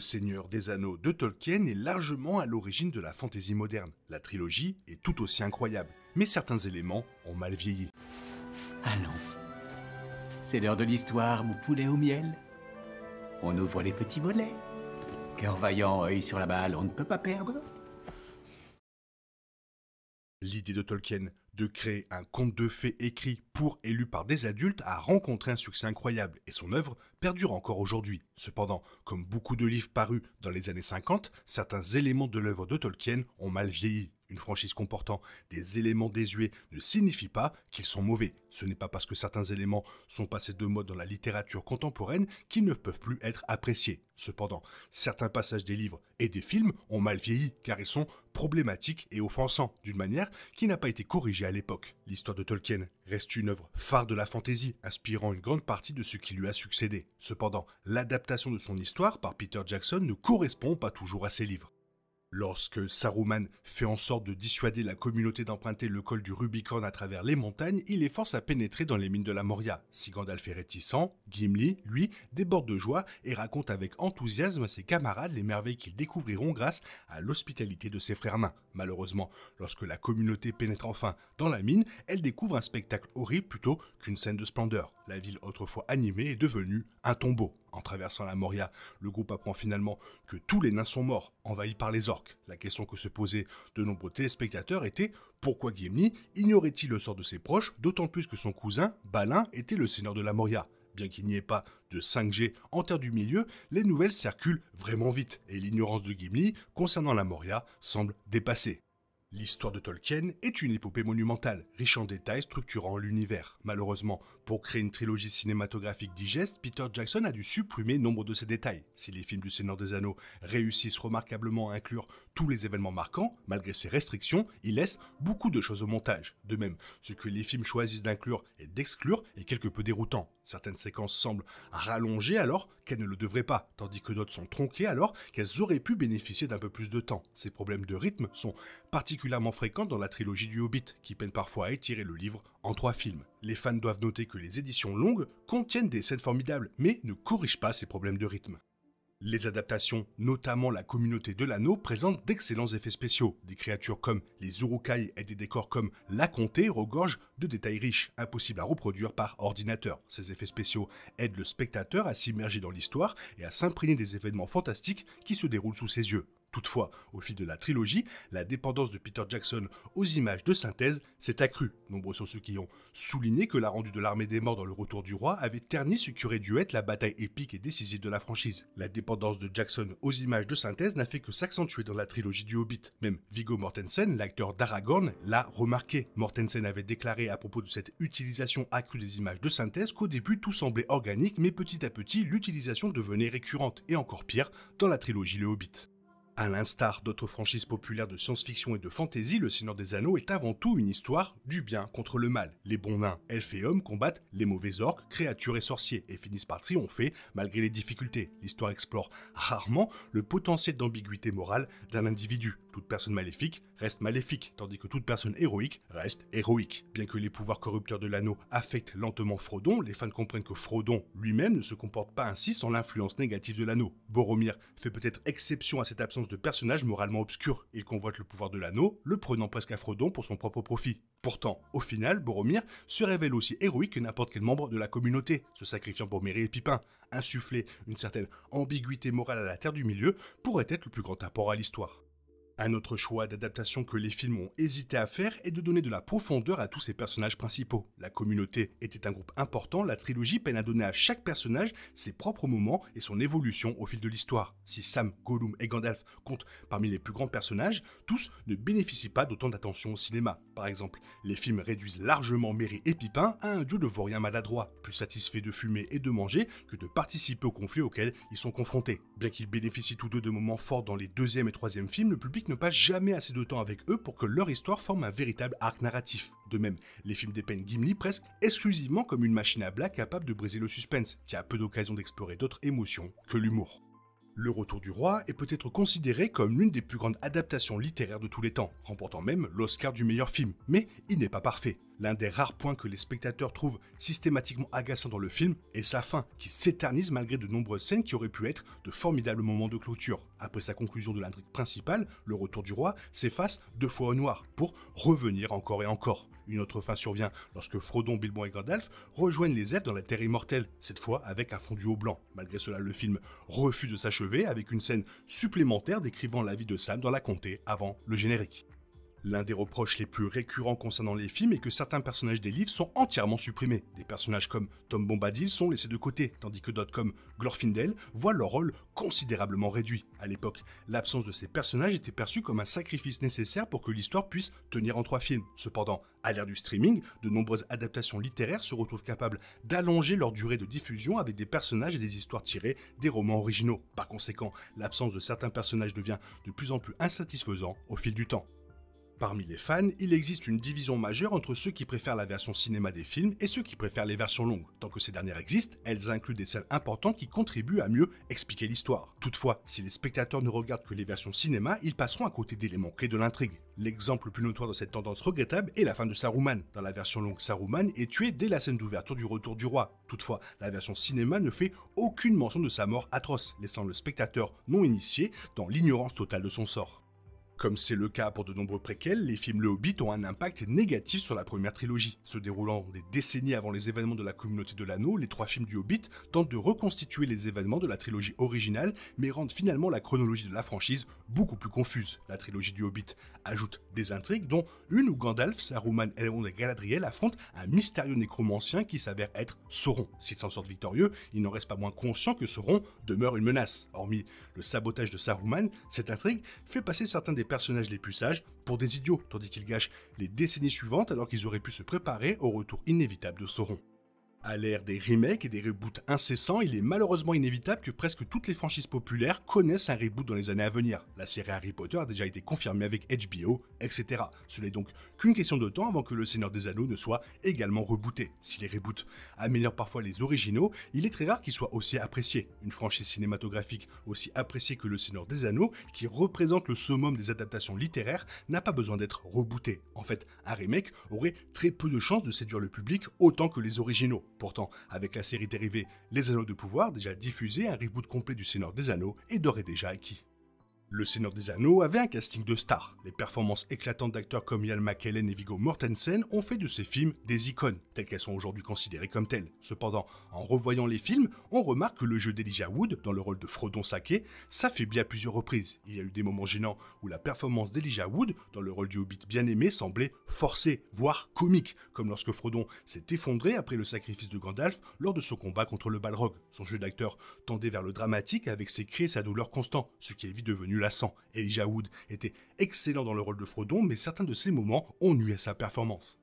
Seigneur des Anneaux de Tolkien est largement à l'origine de la fantasy moderne. La trilogie est tout aussi incroyable, mais certains éléments ont mal vieilli. Allons. C'est l'heure de l'histoire, mon poulet au miel. On ouvre les petits volets. Cœur vaillant, œil sur la balle, on ne peut pas perdre. L'idée de Tolkien de créer un conte de fées écrit pour et lu par des adultes a rencontré un succès incroyable et son œuvre perdure encore aujourd'hui. Cependant, comme beaucoup de livres parus dans les années 50, certains éléments de l'œuvre de Tolkien ont mal vieilli. Une franchise comportant des éléments désuets ne signifie pas qu'ils sont mauvais. Ce n'est pas parce que certains éléments sont passés de mode dans la littérature contemporaine qu'ils ne peuvent plus être appréciés. Cependant, certains passages des livres et des films ont mal vieilli car ils sont problématiques et offensants d'une manière qui n'a pas été corrigée à l'époque. L'histoire de Tolkien reste une œuvre phare de la fantasy, inspirant une grande partie de ce qui lui a succédé. Cependant, l'adaptation de son histoire par Peter Jackson ne correspond pas toujours à ses livres. Lorsque Saruman fait en sorte de dissuader la communauté d'emprunter le col du Rubicon à travers les montagnes, il les force à pénétrer dans les mines de la Moria. Si Gandalf est réticent, Gimli, lui, déborde de joie et raconte avec enthousiasme à ses camarades les merveilles qu'ils découvriront grâce à l'hospitalité de ses frères nains. Malheureusement, lorsque la communauté pénètre enfin dans la mine, elle découvre un spectacle horrible plutôt qu'une scène de splendeur. La ville autrefois animée est devenue un tombeau. En traversant la Moria, le groupe apprend finalement que tous les nains sont morts, envahis par les orques. La question que se posaient de nombreux téléspectateurs était pourquoi Gimli ignorait-il le sort de ses proches, d'autant plus que son cousin, Balin, était le seigneur de la Moria. Bien qu'il n'y ait pas de 5G en Terre du Milieu, les nouvelles circulent vraiment vite et l'ignorance de Gimli concernant la Moria semble dépassée. L'histoire de Tolkien est une épopée monumentale, riche en détails structurant l'univers. Malheureusement, pour créer une trilogie cinématographique digeste, Peter Jackson a dû supprimer nombre de ces détails. Si les films du Seigneur des Anneaux réussissent remarquablement à inclure tous les événements marquants, malgré ces restrictions, ils laissent beaucoup de choses au montage. De même, ce que les films choisissent d'inclure et d'exclure est quelque peu déroutant. Certaines séquences semblent rallongées alors qu'elles ne le devraient pas, tandis que d'autres sont tronquées alors qu'elles auraient pu bénéficier d'un peu plus de temps. Ces problèmes de rythme sont particulièrement fréquents dans la trilogie du Hobbit, qui peine parfois à étirer le livre en 3 films. Les fans doivent noter que les éditions longues contiennent des scènes formidables, mais ne corrigent pas ces problèmes de rythme. Les adaptations, notamment la communauté de l'anneau, présentent d'excellents effets spéciaux. Des créatures comme les Uruk-hai et des décors comme la comté regorgent de détails riches, impossibles à reproduire par ordinateur. Ces effets spéciaux aident le spectateur à s'immerger dans l'histoire et à s'imprégner des événements fantastiques qui se déroulent sous ses yeux. Toutefois, au fil de la trilogie, la dépendance de Peter Jackson aux images de synthèse s'est accrue. Nombreux sont ceux qui ont souligné que la rendue de l'armée des morts dans Le Retour du Roi avait terni ce qui aurait dû être la bataille épique et décisive de la franchise. La dépendance de Jackson aux images de synthèse n'a fait que s'accentuer dans la trilogie du Hobbit. Même Viggo Mortensen, l'acteur d'Aragorn, l'a remarqué. Mortensen avait déclaré à propos de cette utilisation accrue des images de synthèse qu'au début tout semblait organique, mais petit à petit l'utilisation devenait récurrente, et encore pire, dans la trilogie Le Hobbit. À l'instar d'autres franchises populaires de science-fiction et de fantasy, Le Seigneur des Anneaux est avant tout une histoire du bien contre le mal. Les bons nains, elfes et hommes combattent les mauvais orques, créatures et sorciers et finissent par triompher malgré les difficultés. L'histoire explore rarement le potentiel d'ambiguïté morale d'un individu. Toute personne maléfique reste maléfique, tandis que toute personne héroïque reste héroïque. Bien que les pouvoirs corrupteurs de l'anneau affectent lentement Frodon, les fans comprennent que Frodon lui-même ne se comporte pas ainsi sans l'influence négative de l'anneau. Boromir fait peut-être exception à cette absence de personnage moralement obscur. Il convoite le pouvoir de l'anneau, le prenant presque à Frodon pour son propre profit. Pourtant, au final, Boromir se révèle aussi héroïque que n'importe quel membre de la communauté, se sacrifiant pour Merry et Pipin. Insuffler une certaine ambiguïté morale à la Terre du Milieu pourrait être le plus grand apport à l'histoire. Un autre choix d'adaptation que les films ont hésité à faire est de donner de la profondeur à tous ces personnages principaux. La communauté était un groupe important, la trilogie peine à donner à chaque personnage ses propres moments et son évolution au fil de l'histoire. Si Sam, Gollum et Gandalf comptent parmi les plus grands personnages, tous ne bénéficient pas d'autant d'attention au cinéma. Par exemple, les films réduisent largement Merry et Pipin à un duo de vauriens maladroits, plus satisfaits de fumer et de manger que de participer aux conflits auxquels ils sont confrontés. Bien qu'ils bénéficient tous deux de moments forts dans les deuxième et troisième films, le public ne passe jamais assez de temps avec eux pour que leur histoire forme un véritable arc narratif. De même, les films dépeignent Gimli presque exclusivement comme une machine à blagues capable de briser le suspense, qui a peu d'occasion d'explorer d'autres émotions que l'humour. Le Retour du Roi est peut-être considéré comme l'une des plus grandes adaptations littéraires de tous les temps, remportant même l'Oscar du meilleur film, mais il n'est pas parfait. L'un des rares points que les spectateurs trouvent systématiquement agaçant dans le film est sa fin, qui s'éternise malgré de nombreuses scènes qui auraient pu être de formidables moments de clôture. Après sa conclusion de l'intrigue principale, le retour du roi s'efface 2 fois au noir, pour revenir encore et encore. Une autre fin survient lorsque Frodon, Bilbo et Gandalf rejoignent les elfes dans la Terre immortelle, cette fois avec un fondu au blanc. Malgré cela, le film refuse de s'achever avec une scène supplémentaire décrivant la vie de Sam dans la comté avant le générique. L'un des reproches les plus récurrents concernant les films est que certains personnages des livres sont entièrement supprimés. Des personnages comme Tom Bombadil sont laissés de côté, tandis que d'autres comme Glorfindel voient leur rôle considérablement réduit. À l'époque, l'absence de ces personnages était perçue comme un sacrifice nécessaire pour que l'histoire puisse tenir en 3 films. Cependant, à l'ère du streaming, de nombreuses adaptations littéraires se retrouvent capables d'allonger leur durée de diffusion avec des personnages et des histoires tirées des romans originaux. Par conséquent, l'absence de certains personnages devient de plus en plus insatisfaisant au fil du temps. Parmi les fans, il existe une division majeure entre ceux qui préfèrent la version cinéma des films et ceux qui préfèrent les versions longues. Tant que ces dernières existent, elles incluent des scènes importantes qui contribuent à mieux expliquer l'histoire. Toutefois, si les spectateurs ne regardent que les versions cinéma, ils passeront à côté d'éléments clés de l'intrigue. L'exemple le plus notoire de cette tendance regrettable est la fin de Saruman. Dans la version longue, Saruman est tué dès la scène d'ouverture du retour du roi. Toutefois, la version cinéma ne fait aucune mention de sa mort atroce, laissant le spectateur non initié dans l'ignorance totale de son sort. Comme c'est le cas pour de nombreux préquels, les films Le Hobbit ont un impact négatif sur la première trilogie. Se déroulant des décennies avant les événements de la communauté de l'anneau, les 3 films du Hobbit tentent de reconstituer les événements de la trilogie originale, mais rendent finalement la chronologie de la franchise beaucoup plus confuse. La trilogie du Hobbit ajoute des intrigues, dont une où Gandalf, Saruman, Elrond et Galadriel affrontent un mystérieux nécromancien qui s'avère être Sauron. S'ils s'en sortent victorieux, il n'en reste pas moins conscient que Sauron demeure une menace. Hormis le sabotage de Saruman, cette intrigue fait passer certains des personnages les plus sages pour des idiots, tandis qu'ils gâchent les décennies suivantes alors qu'ils auraient pu se préparer au retour inévitable de Sauron. À l'ère des remakes et des reboots incessants, il est malheureusement inévitable que presque toutes les franchises populaires connaissent un reboot dans les années à venir. La série Harry Potter a déjà été confirmée avec HBO, etc. Ce n'est donc qu'une question de temps avant que Le Seigneur des Anneaux ne soit également rebooté. Si les reboots améliorent parfois les originaux, il est très rare qu'ils soient aussi appréciés. Une franchise cinématographique aussi appréciée que Le Seigneur des Anneaux, qui représente le summum des adaptations littéraires, n'a pas besoin d'être rebooté. En fait, un remake aurait très peu de chances de séduire le public autant que les originaux. Pourtant, avec la série dérivée Les Anneaux de Pouvoir, déjà diffusée, un reboot complet du Seigneur des Anneaux est d'ores et déjà acquis. Le Seigneur des Anneaux avait un casting de stars. Les performances éclatantes d'acteurs comme Ian McKellen et Viggo Mortensen ont fait de ces films des icônes, telles qu'elles sont aujourd'hui considérées comme telles. Cependant, en revoyant les films, on remarque que le jeu d'Elijah Wood, dans le rôle de Frodon Sake, s'affaiblit à plusieurs reprises. Il y a eu des moments gênants où la performance d'Elijah Wood, dans le rôle du Hobbit bien-aimé, semblait forcée, voire comique, comme lorsque Frodon s'est effondré après le sacrifice de Gandalf lors de son combat contre le Balrog. Son jeu d'acteur tendait vers le dramatique avec ses cris et sa douleur constants, ce qui est vite devenu lassant. Elijah Wood était excellent dans le rôle de Frodon, mais certains de ses moments ont nui à sa performance.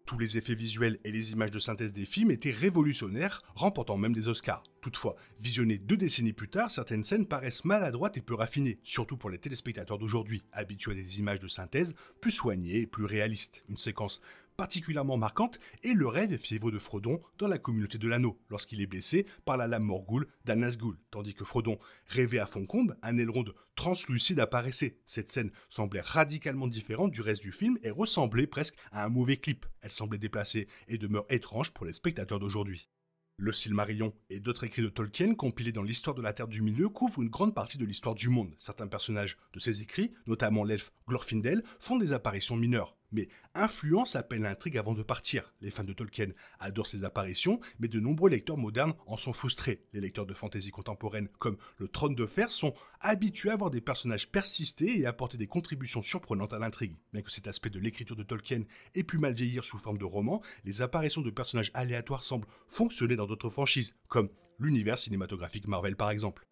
Tous les effets visuels et les images de synthèse des films étaient révolutionnaires, remportant même des Oscars. Toutefois, visionnées 2 décennies plus tard, certaines scènes paraissent maladroites et peu raffinées, surtout pour les téléspectateurs d'aujourd'hui, habitués à des images de synthèse plus soignées et plus réalistes. Une séquence particulièrement marquante est le rêve fiévreux de Frodon dans la communauté de l'anneau, lorsqu'il est blessé par la lame Morgul d'un Nazgûl, tandis que Frodon rêvait à Foncombe, un Elrond translucide apparaissait. Cette scène semblait radicalement différente du reste du film et ressemblait presque à un mauvais clip. Elle semblait déplacée et demeure étrange pour les spectateurs d'aujourd'hui. Le Silmarillion et d'autres écrits de Tolkien compilés dans l'histoire de la Terre du Milieu couvrent une grande partie de l'histoire du monde. Certains personnages de ces écrits, notamment l'elfe Glorfindel, font des apparitions mineures, mais influencent à peine l'intrigue avant de partir. Les fans de Tolkien adorent ces apparitions, mais de nombreux lecteurs modernes en sont frustrés. Les lecteurs de fantasy contemporaine, comme le Trône de Fer, sont habitués à voir des personnages persister et apporter des contributions surprenantes à l'intrigue. Bien que cet aspect de l'écriture de Tolkien ait pu mal vieillir sous forme de roman, les apparitions de personnages aléatoires semblent fonctionner dans d'autres franchises, comme l'univers cinématographique Marvel par exemple.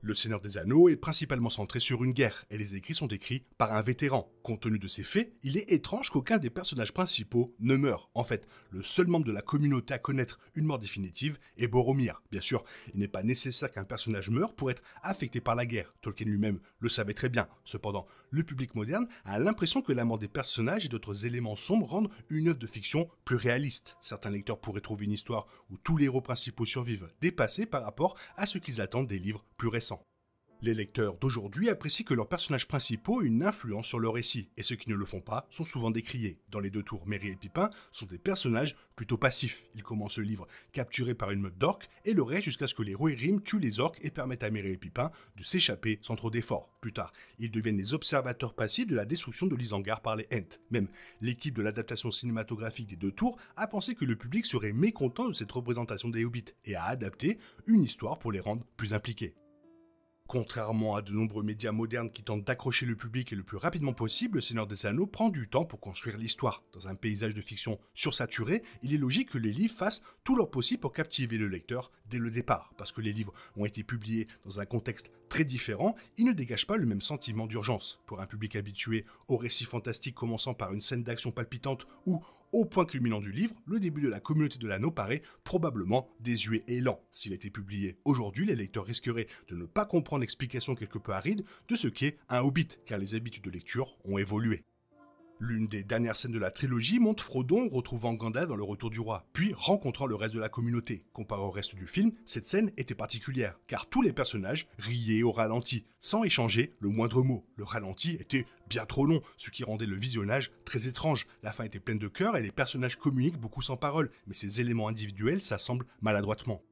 Le Seigneur des Anneaux est principalement centré sur une guerre, et les écrits sont écrits par un vétéran. Compte tenu de ces faits, il est étrange qu'aucun des personnages principaux ne meure. En fait, le seul membre de la communauté à connaître une mort définitive est Boromir. Bien sûr, il n'est pas nécessaire qu'un personnage meure pour être affecté par la guerre. Tolkien lui-même le savait très bien. Cependant, le public moderne a l'impression que la mort des personnages et d'autres éléments sombres rendent une œuvre de fiction plus réaliste. Certains lecteurs pourraient trouver une histoire où tous les héros principaux survivent, dépassés par rapport à ce qu'ils attendent des livres plus récents. Les lecteurs d'aujourd'hui apprécient que leurs personnages principaux aient une influence sur leur récit, et ceux qui ne le font pas sont souvent décriés. Dans les deux tours, Merry et Pipin sont des personnages plutôt passifs. Ils commencent le livre capturés par une meute d'orques et le restent jusqu'à ce que les Rohirrim tuent les orques et permettent à Merry et Pipin de s'échapper sans trop d'efforts. Plus tard, ils deviennent les observateurs passifs de la destruction de l'Isengard par les Ents. Même l'équipe de l'adaptation cinématographique des deux tours a pensé que le public serait mécontent de cette représentation des Hobbits et a adapté une histoire pour les rendre plus impliqués. Contrairement à de nombreux médias modernes qui tentent d'accrocher le public le plus rapidement possible, Le Seigneur des Anneaux prend du temps pour construire l'histoire. Dans un paysage de fiction sursaturé, il est logique que les livres fassent tout leur possible pour captiver le lecteur dès le départ. Parce que les livres ont été publiés dans un contexte très différent, ils ne dégagent pas le même sentiment d'urgence. Pour un public habitué aux récits fantastiques commençant par une scène d'action palpitante ou au point culminant du livre, le début de la communauté de l'anneau paraît probablement désuet et lent. S'il était publié aujourd'hui, les lecteurs risqueraient de ne pas comprendre l'explication quelque peu aride de ce qu'est un hobbit, car les habitudes de lecture ont évolué. L'une des dernières scènes de la trilogie montre Frodon retrouvant Gandalf dans Le Retour du Roi, puis rencontrant le reste de la communauté. Comparé au reste du film, cette scène était particulière, car tous les personnages riaient au ralenti, sans échanger le moindre mot. Le ralenti était bien trop long, ce qui rendait le visionnage très étrange. La fin était pleine de cœur et les personnages communiquent beaucoup sans parole, mais ces éléments individuels s'assemblent maladroitement.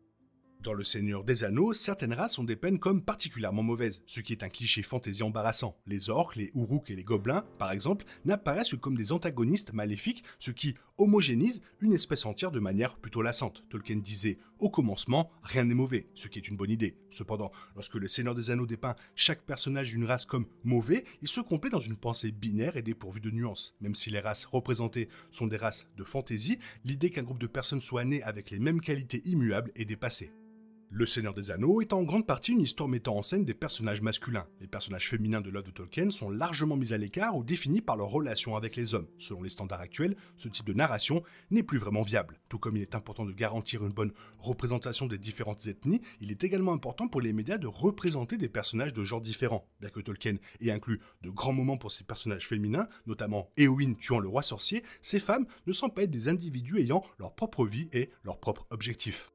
Dans Le Seigneur des Anneaux, certaines races sont dépeintes comme particulièrement mauvaises, ce qui est un cliché fantasy embarrassant. Les orques, les Uruk et les gobelins, par exemple, n'apparaissent que comme des antagonistes maléfiques, ce qui homogénise une espèce entière de manière plutôt lassante. Tolkien disait « Au commencement, rien n'est mauvais », ce qui est une bonne idée. Cependant, lorsque Le Seigneur des Anneaux dépeint chaque personnage d'une race comme mauvais, il se complète dans une pensée binaire et dépourvue de nuances. Même si les races représentées sont des races de fantasy, l'idée qu'un groupe de personnes soit né avec les mêmes qualités immuables est dépassée. Le Seigneur des Anneaux est en grande partie une histoire mettant en scène des personnages masculins. Les personnages féminins de l'œuvre de Tolkien sont largement mis à l'écart ou définis par leur relation avec les hommes. Selon les standards actuels, ce type de narration n'est plus vraiment viable. Tout comme il est important de garantir une bonne représentation des différentes ethnies, il est également important pour les médias de représenter des personnages de genres différents. Bien que Tolkien ait inclus de grands moments pour ces personnages féminins, notamment Éowyn tuant le roi sorcier, ces femmes ne semblent pas être des individus ayant leur propre vie et leurs propres objectifs.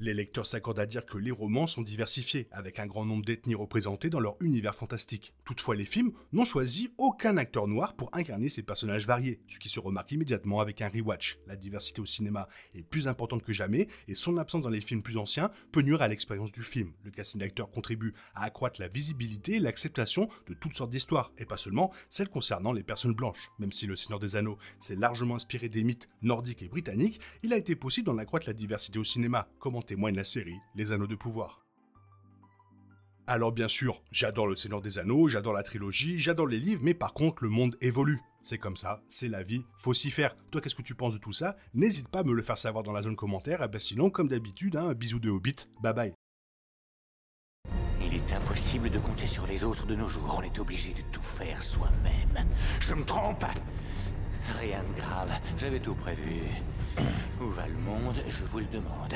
Les lecteurs s'accordent à dire que les romans sont diversifiés, avec un grand nombre d'ethnies représentées dans leur univers fantastique. Toutefois, les films n'ont choisi aucun acteur noir pour incarner ces personnages variés, ce qui se remarque immédiatement avec un rewatch. La diversité au cinéma est plus importante que jamais, et son absence dans les films plus anciens peut nuire à l'expérience du film. Le casting d'acteurs contribue à accroître la visibilité et l'acceptation de toutes sortes d'histoires, et pas seulement celles concernant les personnes blanches. Même si Le Seigneur des Anneaux s'est largement inspiré des mythes nordiques et britanniques, il a été possible d'en accroître la diversité au cinéma, comme en témoigne la série Les Anneaux de Pouvoir. Alors bien sûr, j'adore Le Seigneur des Anneaux, j'adore la trilogie, j'adore les livres, mais par contre le monde évolue. C'est comme ça, c'est la vie, faut s'y faire. Toi, qu'est-ce que tu penses de tout ça? N'hésite pas à me le faire savoir dans la zone commentaire, et sinon, comme d'habitude, un bisou de Hobbit, bye bye. Il est impossible de compter sur les autres de nos jours, on est obligé de tout faire soi-même. Je me trompe? Rien de grave, j'avais tout prévu. Où va le monde, je vous le demande.